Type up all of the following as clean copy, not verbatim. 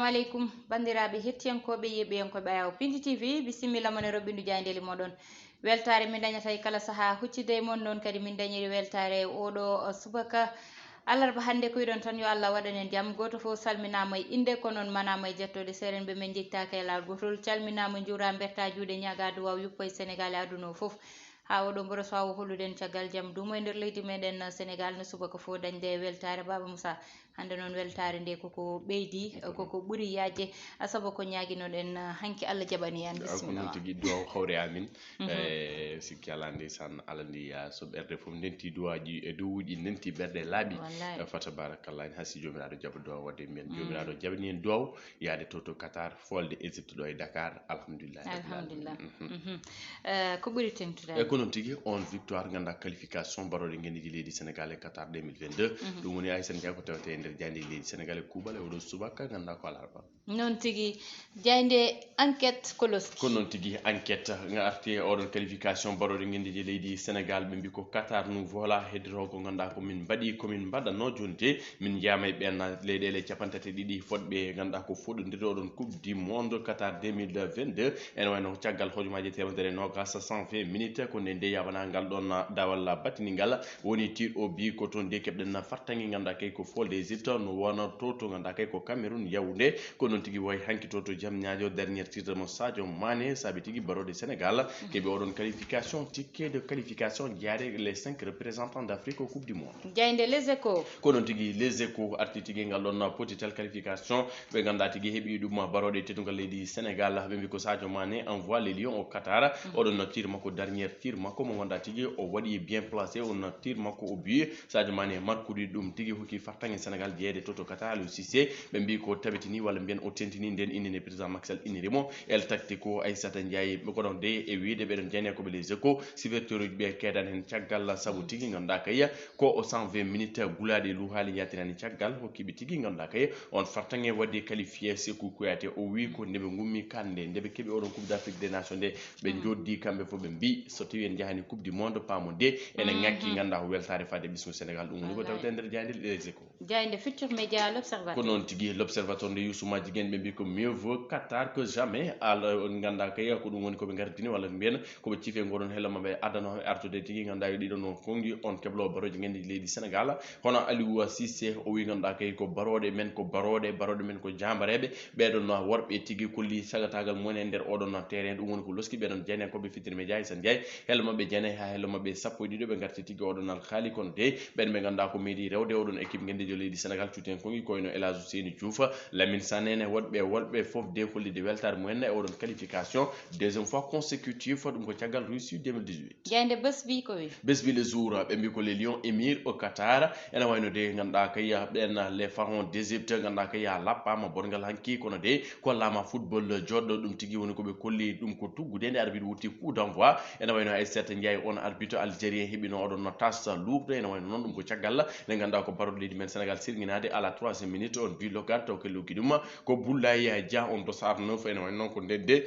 assalamu aleykum bandiraɓe hettiyankoɓe yeɓɓiyankoɓe ayaw Pindi TV bisimilla mon e roɓɓindu jayndeli moɗon weltare min dañata e kala saaha huccide mon noon kadi min dañiri weltare oɗo subaka alarba hande kuyɗon tan yo Allah waɗanen jaam goto fof salminama e inde ko noon manama e jettode seren ɓe min jettaka e lawol gotol calminama juura berta juuɗe ñaga duwaw yuppa e Sénégal e aduna o foof ha oɗo mboɗo so awo holluden caggal jaam dumo e nder leydi meɗen Sénégal no subaka fo dañde weltare Baba Moussa hande noon weltare nde koko ɓeydi koko ɓuuri yajje saabu ko ñaguinoɗen hanki Allah jaɓani en bisimilla ko tigui duwaw hawre amin sikki ala ndeysan Allah ndi so ɓerde foof ndenti duwaji e dowuji ndenti ɓerde laaɓi fa tabarakallah en hasi jomiraɗo jaɓa duwaw wadde men jomiraɗo jaɓani en duwaw yaade to Qatar folde Égypte ɗo e Dakar alhamdulillah ko ɓuuri tengtude e ko noon tigui on victoire ganda qualification baroɗe guendeji leydi Sénégal e Qatar 2022 ɗum woni Aissane Ndiaye ko tawte nder jayde leydi Sénégal e kuuɓal e oɗo subaka ganda ko alarba noon tigui jayde enquête koloski ko noon tigui enquête arti oɗon qualification baroɗe guendeji leydi Sénégal ɓe mbi ko Qatar nous voilà heddoro ko ganda ko min mbaɗi komin mbaɗanno joni de min jeyama e ɓen leyɗele capantati ɗiɗi fodɓe ganda ko foɗodiri oɗon coupe du monde Qatar 2022 ene wayno caggal hojomaji temedere nogas 120 minutes ko nde yabana ngal ɗon dawal batinigal woni tir au but ko toon de keɓɗen fartagui ganda kay ko folde Égypte no wona to ganda kay ko Cameroun Yaoundé ko noon tigui way hanki to jam ñaajo dernier titre mo Sadio Mané saabi tigui baroɗe Sénégal keɓe oɗon qualification ticket de qualification jaade les 5 représentants d'Afrique au coupe du monde jayde les échos ko noon tigui les échos arti tigui ngal ɗon potitel qualification ɓe ganda tigui heeɓi ɗum baroɗe teddugal leydi Sénégal ɓe mbi ko Sadio Mané envoie les Lions au Qatar oɗon tir makko dernier tir makko mo gonda tigui o waɗi bien placé on tir makko au but Sadio Mané markude ɗum tigui hokki fartange Sénégal jeeyede to Qatar Aliou Cissé ɓe mbi ko tabitini walla mbiyen o tentini nden indine président Macky Sall inirimo el tactico Aissata Ndiaye ko ɗon de e wiide ɓeɗon jani koɓe les échos siverteur uji ɓe keedan hen caggal saabu tigui ganda kay ko o 120 minutes gulaɗe luhali yatirani caggal hokkiɓe tigui ganda kay on fartange wadde qualifié Sékou Kouyaté o wi ko ndeɓe gummi kande ndeɓe keeɓi oɗon coupe d'Afrique des nations nde ɓe joddi kamɓe fof ɓe mbi so tawi en jahani coupe du monde pamo de ene ngakki ganda ko weltare fade ɓismu Sénégal ɗum woni ko tawte nder jayde les échos jayde futur média l'observateur ko noon tigui l'observateur nde Youssouma Jiguen ɓe mbi ko mieux vaut Qatar que jamais ganda kay ko ɗum woni koɓe gardini walla mbiyen koɓe ciife goɗon hello maɓe adano artude tigui ganda ɗiɗon no kongi on keblo baroji guendi leydi Sénégal hono Aliou Cissé o wi ganda kay ko baroɗe men ko baroɗe men ko jambareɓe ɓeɗon worɓe tigui kolli sagatagal mumen e nder oɗon terrain ɗum woni ko loski ɓeɗon jani koɓe fitir média Aissane Ndiaye hello maɓe jani ha hello maɓe sappo e ɗiɗo ɓe garti tigui oɗon haali kono de ɓen ɓe ganda ko meeɗi rewde oɗon équipe guendijo leydi Sénégal cuuten kongi koyno El Hadji Seyni Diouf Lamine Sanene woɗɓe foof de hollide weltare mumen e oɗon qualification deuxième fois consécutive ɗum ko caggal Russie 2018 jayde bés bi ko wi bés bi le jour ɓe mbi ko les Lions émirs au Qatar ene wayno de ganda kay ɓen les pharaons d'Égypte ganda kay lappama bongal hanki kono de kollama football joɗɗo ɗum tigui woni koɓe kolli ɗum ko tuggude nde arbitre wutti coup d'envoi ene wayno Aissata Ndiaye on arbitre algérien heeɓino oɗon tas lourde ene wayno noon ɗum ko caggal nde ganda ko baroɗe leydi men Sénégal sirguinade à la 3e minute on bi Logar taw kelloki ɗum ko Boulaye Dia on to sar 9 ene wayno noon ko ndedde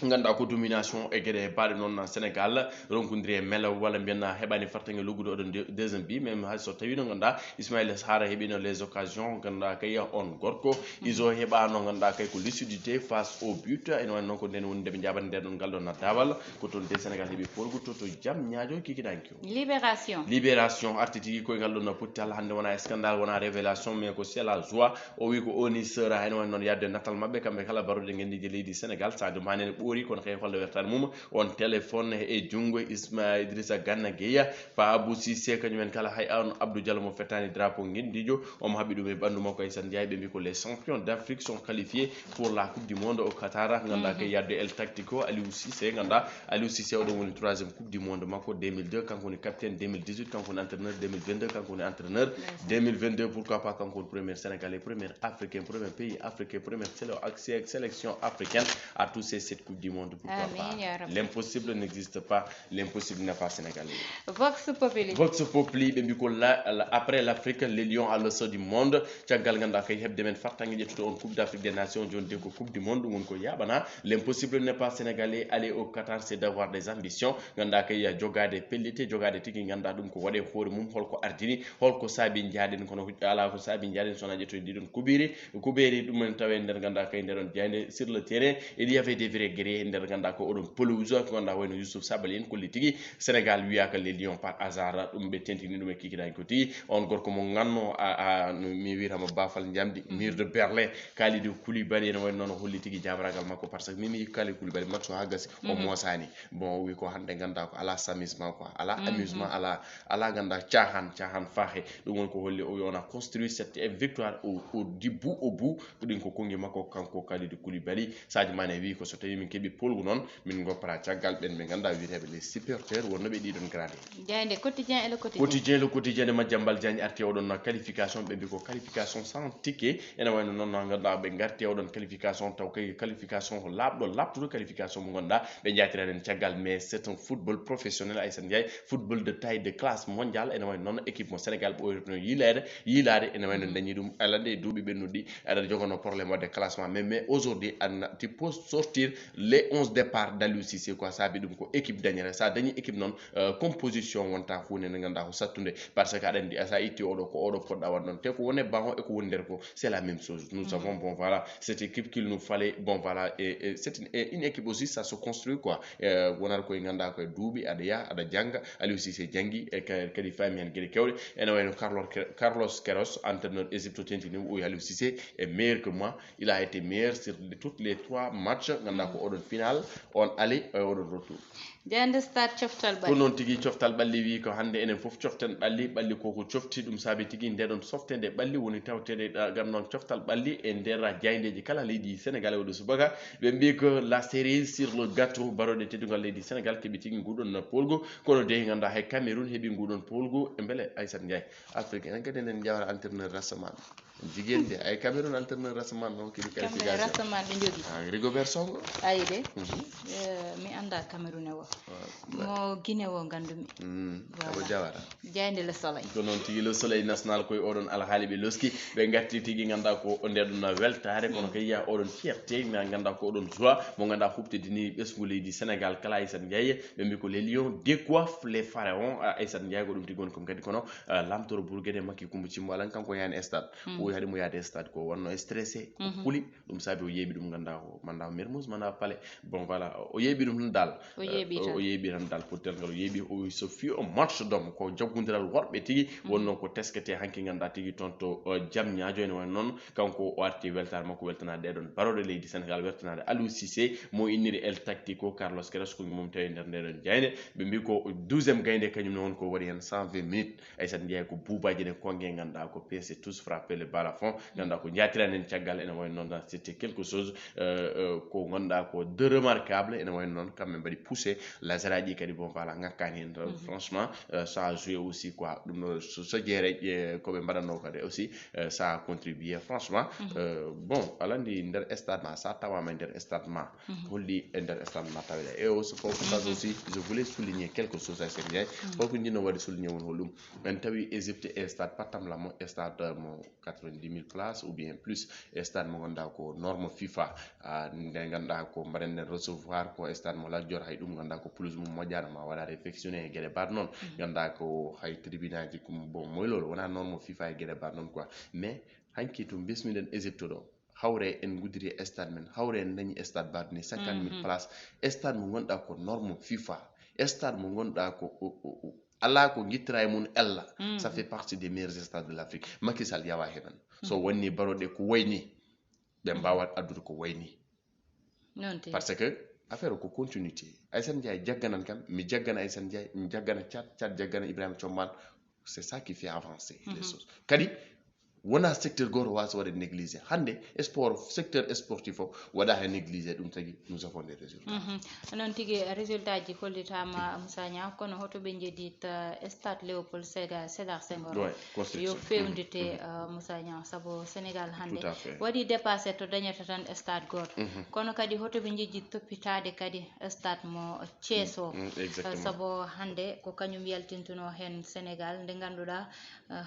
ganda ko domination e gueɗe baɗe noon Sénégal ronkodiri e melaw walla mbiyen heɓani fartange loggude oɗon deuxiéme bi même hay so tawi no ganda Ismaïla Sarr heeɓino les occasions ganda kay on gorko iso heɓano ganda kay ko lucidité face au but ene wayno noon ko nden woni ndeɓe jaɓani nden ɗon ngal ɗon dawal ko toon de Sénégal heeɓi polgu to jam ñaajo kikiɗanki libération arti tigui koye ngal ɗon pottal hande wona scandale wona révélation mais ko c'est la joie o wi ko oni sera ene wayno noon yadde natal mabɓe kamɓe kala baroɗe guendiji leydi Sénégal Sadio Mané ɓoori kono kay holle wertare mum on téléphone e junggo Idrissa Gana Gueye Pa Abou Cissé kañumen kala hay an Abdou Diallo mo fettani drapeau guendijo omo haɓi ɗum e ɓandu makko Aissane Ndiaye ɓe mbi ko les champions d'Afrique sont qualifiés pour la coupe du monde au Qatar ganda kay yadde El Tactico Aliou Cissé ganda Aliou Cissé oɗon woni 3e coupe du monde makko 2002 kanko woni capitaine 2018 kanko woni entraîneur 2022 kanko woni entraîneur 2022 pourquoi pas kanko woni premier sénégalais premier africain premier pays africain première sélection africaine à tous ces cette Coupe du Monde, pourquoi Amin, ya pas. Rabbi. L'impossible n'existe pas, l'impossible n'est pas sénégalais. Vox Populi. Vox Populi, après l'Afrique, les lions à l'assaut du monde. Tchagal ganda kay hebde men fartangi jettude on Coupe d'Afrique des Nations, jonde ko Coupe du Monde ngon ko yabana. L'impossible n'est pas sénégalais. Aller au Qatar, c'est d'avoir des ambitions. Ganda kay jogade pellite, jogade tigi ganda dum ko wade hoore mum holko ardini, holko sabi jaaden kono ala ko sabi jaaden sona jettude didon kubiri dum men tawe nder ganda kay nder on jande sur le terrain. Il y avait des vrais guerriers nder ganda ko odon pelouse ko ganda wayno Youssouf Sabaly en kolli tigi Sénégal wiaka les lions par hasard dum be tentini dum e kikidan ko ti on gorko mo ganno mi wirama bafal jamdi mur de Berlin Kalidou Koulibaly no wayno non holli tigi jamragal makko parce que mimi Kalidou Koulibaly match ha gasi o mosani bon wi ko hande ganda ko ala samisma quoi ala amusement ala ganda tiahan fahe dum won ko holli o yona construit cette victoire du bout au bout dum ko kongi makko kanko Kalidou Koulibaly Sadio Mané wi ko so tawi min kebi polgu non min gopara tiagal ben be ganda wiitebe les supporters wonno be didon grade jande quotidien et le quotidien de Madiambal Diagne arti odon qualification be bi ko qualification sans ticket ena wayno non ganda be garti odon qualification taw kay qualification ko labdo qualification mo gonda be jaatiranen tiagal mais c'est un football professionnel Aïssane Ndiaye football de taille de classe mondiale ena wayno non équipe mo Sénégal bo no yilade ena wayno dañi dum alande duubi bennudi ada jogono problème de classement mais aujourd'hui tu peux sortir les 11 départs d'Aliou Cissé quoi ça bi dum ko équipe dañere ça dañi équipe non composition wonta hunde ne ganda ko sattunde parce que adandi asa itti odo ko odo podda wan non te ko woni bango e ko wonder ko c'est la même chose nous savons bon voilà cette équipe qu'il nous fallait bon voilà et c'est une équipe aussi ça se construit quoi wonar ko ganda ko duubi ada janga Aliou Cissé jangi e kadi fami hen gede kewde ene wayno Carlos Queiroz entraîneur Égypte tentini o Aliou Cissé est meilleur que moi il a été meilleur sur toutes les 3 matchs ganda ko odon final on aller odon retour jande stade coftal balli ko non tigi coftal balli wi ko hande enen fof coften balli ko cofti dum sabi tigi ndedon softende balli woni tawtede gam non coftal balli e ndera jayndeji kala leydi Sénégal odo subaka be mbi ko la cerise sur le gâteau barode teddugal leydi Sénégal kebi tigi ngudon polgo kono de ganda hay Cameroun hebi ngudon polgo e mbele Aïssane Ndiaye Afrique en gaden en jawra entraîneur Rassaman jigen de ay Cameroun entraîneur Rassaman non kebi qualification Rassaman be jogi Rigobert Song ayide mi anda Cameroun wo mo Guinée wo gandumi abo jawara jayde le soleil ko non tigi le soleil national koy odon alhaali be loski be gatti tigi ganda ko ndedon weltare kono kay ya odon fierté mi ganda ko odon joie mo ganda hubte dini besgu leydi Sénégal kala Aïssane Ndiaye be mbi ko les lions décoiffent les pharaons Aïssane Ndiaye ko dum tigon ko kadi kono lamtoro burgede makki kumbu cimmo alan kanko yani stade o yadi mo yaade stade ko wonno stressé ko kuli dum sabi o yebi dum ganda ko manda Mermoz manda Palais bon voilà o yebi dum dal o yebi tan dal pour tel ngal yebi o so fi o match dom ko jaggundiral worbe tigi wonno ko teskete hanki ganda tigi tonto jam nyaajo en won non kanko o arti weltar mako weltana de don barode leydi Sénégal weltana de Aliou Cissé mo iniri el tactico Carlos Queiroz ko mum tawi nder den jayne be mbi ko 12e gaynde kanyum non ko wari hen 120 minutes Aïssane Ndiaye ko buubaji de konge ganda ko PC tous frapper le bal à fond ganda ko jatiranen tiagal en won non c'était quelque chose ko gonda ko de remarquable en won non quand même bari pousser la zaraji kadi bon voilà ngakani franchement ça a joué aussi quoi dum so jere ko be badano kadi aussi ça a contribué franchement bon alandi nder stade ma ça tawama nder stade ma holli nder stade ma tawela et aussi pour ça aussi je voulais souligner quelque chose à cette guy pour que ndino wadi souligner won holum en tawi Égypte et stade patam la mo stade mo 90 000 places ou bien plus stade mo gonda ko norme FIFA nde ganda ko mbaden recevoir ko stade mo la jor hay dum ganda ko plus mo mojjana ma wala réfectionner gede bar non ganda ko hay tribunaji kum bon moy lolo wona norme FIFA gede bar non quoi mais hanki tum bismiden Égypte do hawre en gudiri stade men hawre en dañi stade badni 50 000 places stade mo gonda ko norme FIFA stade mo gonda ko ala ko gittray mun ella ça fait partie des meilleurs stades de l'Afrique Macky Sall yawa heben so wonni barode ko wayni be mbawat addude ko wayni parce que affaire ko continuité Aïssane Ndiaye jagganan kam mi jaggana Aïssane Ndiaye mi jaggana chat jaggana Ibrahima Thiombane c'est ça qui fait avancer les choses kadi wona secteur goto wasa waɗa négligé hande sport secteur sportif o waɗa ha négligé ɗum tagui nous avons des résultats noon tigui résultat ji kollitama Moussa Niang kono hoto ɓe jeedit stade Léopold Sédar Senghor yo fewndite Moussa Niang saabu Sénégal hande waɗi dépassé to dañata tan stade goto kono kadi hoto ɓe jeeji toppitade kadi stade mo Thiès o saabu hande ko kañum yaltintuno hen Sénégal nde ganduɗa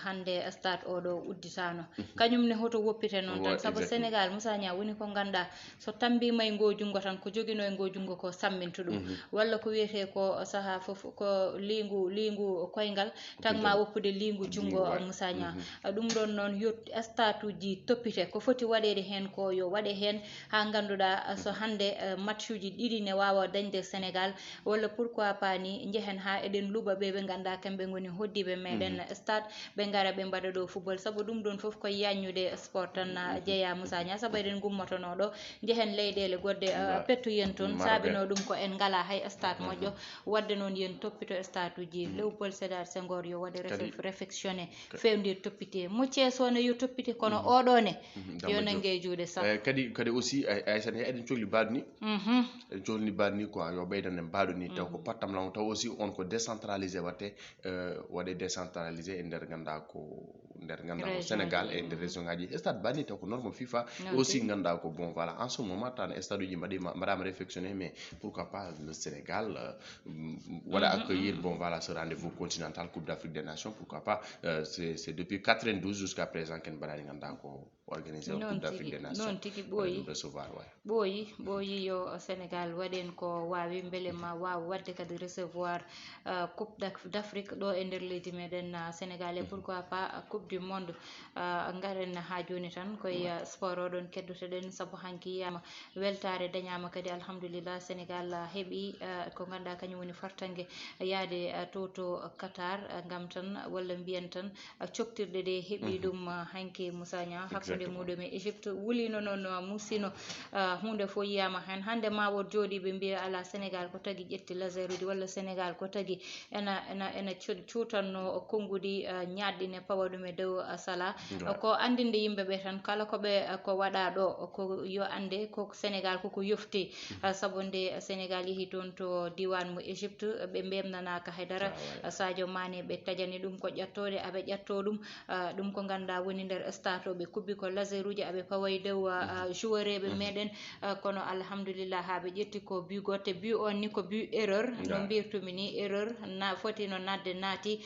hande stade oɗo udditano kañum ne hoto woppite noon tan saabu Sénégal Moussa Niang woni ko ganduɗa so tambima e ngo jungo tan ko joguino e ngo jungo ko samminta ɗum walla ko wiyete ko saaha foof ko lingu koyngal tan ma woppude lingu jungo Moussa Niang ɗum ɗon noon yo stade uji toppite ko foti waɗede hen ko yo waɗe hen ha ganduɗa so hande match uji ɗiɗi ne wawa dañde Sénégal walla pourquoi pas ni jehen ha eɗen luuɓa ɓe ganduɗa kamɓe goni hoddiɓe meɗen stade ɓe gara ɓe mbaɗa ɗo football saabu ɗum ɗon foof koye yannude sport tan jeeya Moussa Niang saabu eɗen gummatono ɗo jehen leyɗele goɗɗe pettu yen toon saabino ɗum ko en ngala hay stade moƴƴo wadde noon yen toppito stade uji Léopold Sédar Senghor yo waɗe réfectionné fewndir toppite mo Thiès o ne yo toppite kono oɗo ne yo nangue juuɗe sax kadi aussi Aïssata eɗen cohli mbaɗu ni eɗen cohli mbaɗu ni quoi yo ɓeydan en mbaɗu ni taw ko pattam law taw aussi on ko décentralisé watte waɗe décentralisé e nder ganda ko Sénégal et nder région ngaji stade banni taw ko norme FIFA aussi ganda ko bon voilà en ce moment tan stade uji madame réflexionné mais pourquoi pas le Sénégal voilà accueillir bon voilà ce rendez-vous continental Coupe d'Afrique des Nations pourquoi pas c'est depuis 92 jusqu'à présent ken mbaɗani ganda ko organisé Coupe d'Afrique des Nations non tigi ɓooyi recevoir ɓooyi yo Sénégal waɗen ko wawi beele ma waw wadde kadi recevoir Coupe d'Afrique ɗo e nder leydi meɗen Sénégal et pourquoi pas Coupe du monde garen ha joni tan koye sport oɗon keddotoɗen saabu hanki yiyama weltare dañama kadi alhamdulillah Sénégal heeɓi ko ganduɗa kañum woni fartangue yaade to Qatar gam tan walla mbiyen tan coftirɗe ɗe heeɓi ɗum hanki Moussa Niang hakkude muɗum e Égypte wulino noon musino hunde fo yiyama hen hande ma won jooɗi ɓe mbiya ala Sénégal ko tagui ƴetti laser uji walla Sénégal ko tagui ena cuutanno konngudi ñaɗɗine pawa ɗum e dow sala ko andinde yimɓeɓe tan kala koɓe ko waɗa ɗo ko yo ande ko Sénégal koko yofti saabu nde Sénégal yeehi toon to diwan mo Égypte ɓe mbemnanaka haydara Sadio Mané ɓe tajani ɗum ko ƴettode aɓe ƴetto ɗum ko ganduɗa woni nder stade o ɓe kubbi ko laser uji aɓe pawa e dow joueur eɓe meɗen kono alhamdulillah ha ɓe ƴetti ko but gotte but on ni ko but erreur no mbirtumi ni erreur fotino nadde naati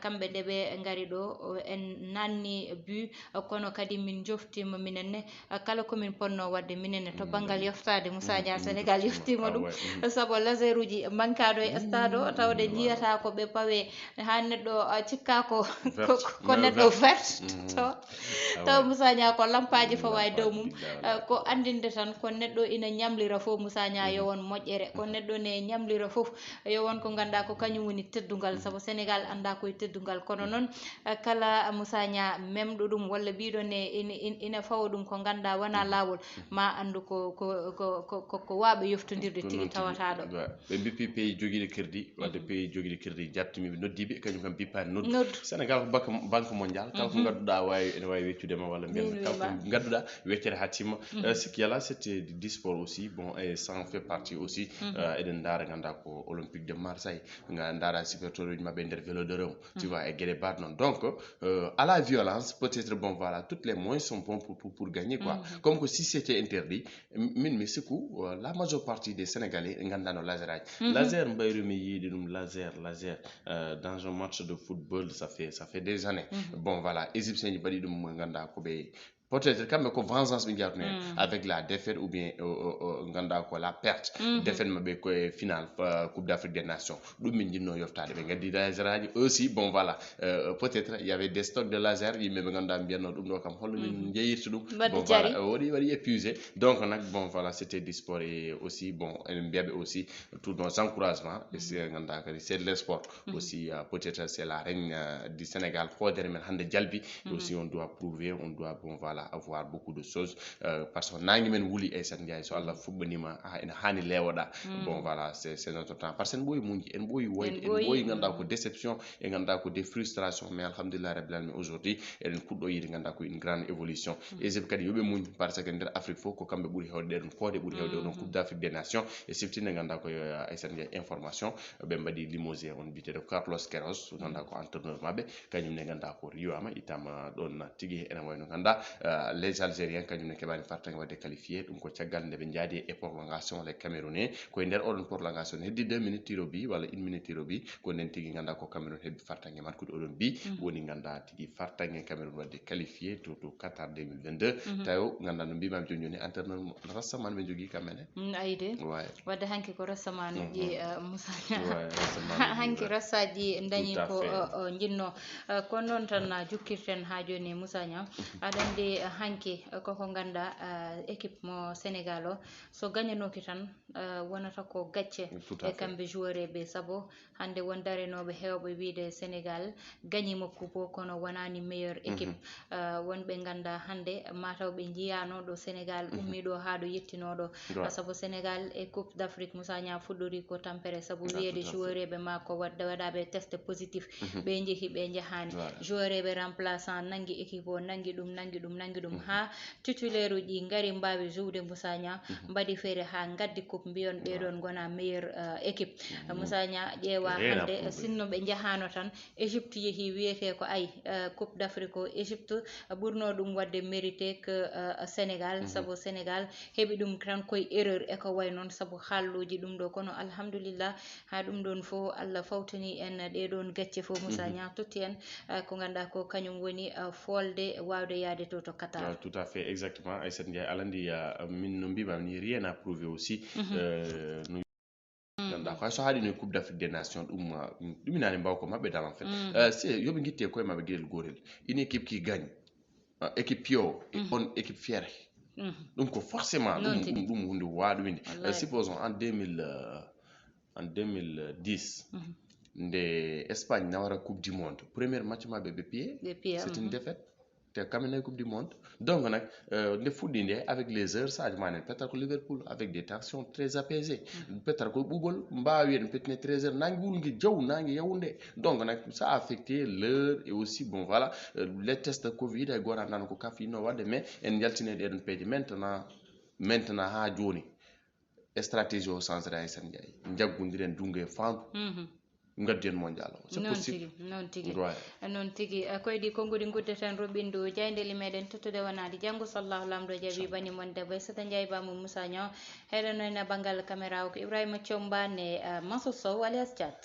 kamɓe nde ɓe gari ɗo en nanni but kono kadi min joftima minenne kala komin ponno wadde minenne to banggal yoftade Moussa Niang Sénégal yoftima ɗum saabu laser uji mankaɗo e stade o tawde jiyata ko ɓe pawe ha neɗɗo cikka ko neɗɗo vert taw Moussa Niang ko lampaji fawa e dow mum ko andinde tan ko neɗɗo ina ñamlira fof Moussa Niang yo won moƴƴere ko neɗɗo ne ñamlira fof yo won ko ganduɗa ko kañum woni teddugal saabu Sénégal anda koye teddugal kono noon kala Moussa Niang memɗo ɗum walla mbiɗo ne ina fawa ɗum ko ganduɗa wona lawol ma andu ko waɓe yoftodirde tigui tawataɗo ɓe bippi pays joguiɗo crédit wadde pays joguiɗo crédit jattimiɓe noddiɓe kañum kam bippani noddu Sénégal ko banque mondial kala ko gadduɗa ene wawi weccudema walla mbiyen kala ko gadduɗa weccere ha timma sikki yala c'était du sport aussi bon et ça en fait partie aussi eɗen daara ganda ko Olympique de Marseille daara supporteur uji mabɓe nder vélodrome tu vois e gueɗe baɗ noon donc à la violence peut-être bon voilà toutes les moyens sont bons pour gagner quoi comme que si c'était interdit min mi sikku la majeure partie des Sénégalais gandano laser aji laser mbayrumi yiide ɗum laser dans un match de football ça fait des années bon voilà égyptien ji mbaɗi ɗum ganda koɓe peut-être kamɓe ko vengeance ɓe jeyatuno hen avec la défaite ou bien ganda ko la perte défaite mabɓe koye final Coupe d'Afrique des Nations ɗum min jinno yoftade ɓe gaddi laser aji aussi bon voilà peut-être il y avait des stocks de laser yimɓe ɓe ganduɗa mbiyanno ɗum ɗo kam holno min jeyirta ɗum bon voilà waɗi épuisé donc nak bon voilà c'était du sport et aussi bon eɗen mbiyaɓe aussi tous nos encouragements e ganduɗa kadi c'est le sport aussi peut-être c'est la règne du Sénégal hoodere men hande jalbi aussi on doit prouver on doit bon voilà voilà avoir beaucoup de choses parce que nangi men wuli Aïssata Ndiaye so Allah fubbanima ina hani lewoda bon voilà c'est notre temps parce que en boy munji en boy woyde en boy ganda ko déception et ganda ko des frustrations mais alhamdulillah rabbil alamin aujourd'hui eden kuddo yidi ganda ko une grande évolution et c'est kadi yobe muñ parce que nder Afrique fo ko kambe buri hewde don koode buri hewde don Coupe d'Afrique des Nations et siftine ganda ko Aïssata Ndiaye information be mbadi limosé on bité de Carlos Queiroz ganda ko entraîneur mabbe kanyum ne ganda ko Rio ama itama don tigi ena wayno ganda les Algériens kanyum ne kebani fartanga wadde qualifié dum ko tiagal nde be jaadi e prolongation les Camerounais ko nder odon prolongation heddi 2 minutes tiro bi wala 1 minute tiro bi ko nen tigi ganda ko Cameroun hebbi fartange markude odon bi woni ganda tigi fartange Cameroun wadde qualifié to Qatar 2022 tayo ganda no bimam joni entraîneur rassaman be jogi kamene ayde ouais wadde hanki ko rassaman ji Moussa hanki rassaji dañi ko jinno ko non tan jukkirten ha joni Moussa Niang adande hanki koko ganda équipe mo Sénégal o so gagnanoki tan wonata ko gacce e kambe joueur be sabo hande won darenobe hewbe wiide Sénégal gagnimo coupe kono wonani meilleur équipe wonbe ganda hande matawbe jiyano do Sénégal ummi do ha do yettino do sabo Sénégal e Coupe d'Afrique Moussa Niang fuddori ko tampere sabo wiede joueur be mako wadabe test positif be jehi be jahani joueur be remplaçant nangi équipe o nangi dum ha titulaire uji ngari mbawi joude Moussa Niang mbadi fere ha gaddi coupe biyon be don gona meilleur équipe Moussa Niang ƴeewa hande sinno be jahano tan Égypte yehi wiete ko ay Coupe d'Afrique o Égypte burno dum wadde mérité que Sénégal sabo Sénégal hebi dum tan koy erreur e ko way non sabo halluji dum do kono alhamdulillah ha dum don fo Allah fawtani en de don gacce fo Moussa Niang totti en ko ganda ko kanyum woni folde wawde yaade to Qatar tout à fait exactement Aïssata Ndiaye alandi min no mbimam ni rien à prouver aussi ganda ko so haadi no Coupe d'Afrique des Nations dum inani mbawko mabbe dal en fait c'est yobi gitte koy mabbe gel gorel une équipe qui gagne équipe pio on équipe fière donc forcément dum hunde waadu windi supposons en 2010 nde Espagne nawara Coupe du Monde premier match mabbe be pied c'est une défaite te kamene Coupe du Monde donc nak nde fuddi nde avec les heures Sadio Mané peut-être que Liverpool avec des tensions très apaisées peut-être que bougol mbawi en peut-être 13 heures nangi wulgi jaw nangi yawunde donc nak ça a affecté l'heure et aussi bon voilà les tests de Covid et gora nan ko kafino wadde mais en jaltine de don peji maintenant ha joni stratégie au sens Aïssata Ndiaye jaggundiren dungue fandu ngadden mondial c'est possible non tigi koydi kongudi guddeten robindu jayndeli meden tottude wonadi jango sallahu lamdo jabi bani monde Aïssata Ndiaye bamu Moussa Niang heɗeno ene bangal caméra ko Ibrahima Thiombane Mansour Sow alias Thiat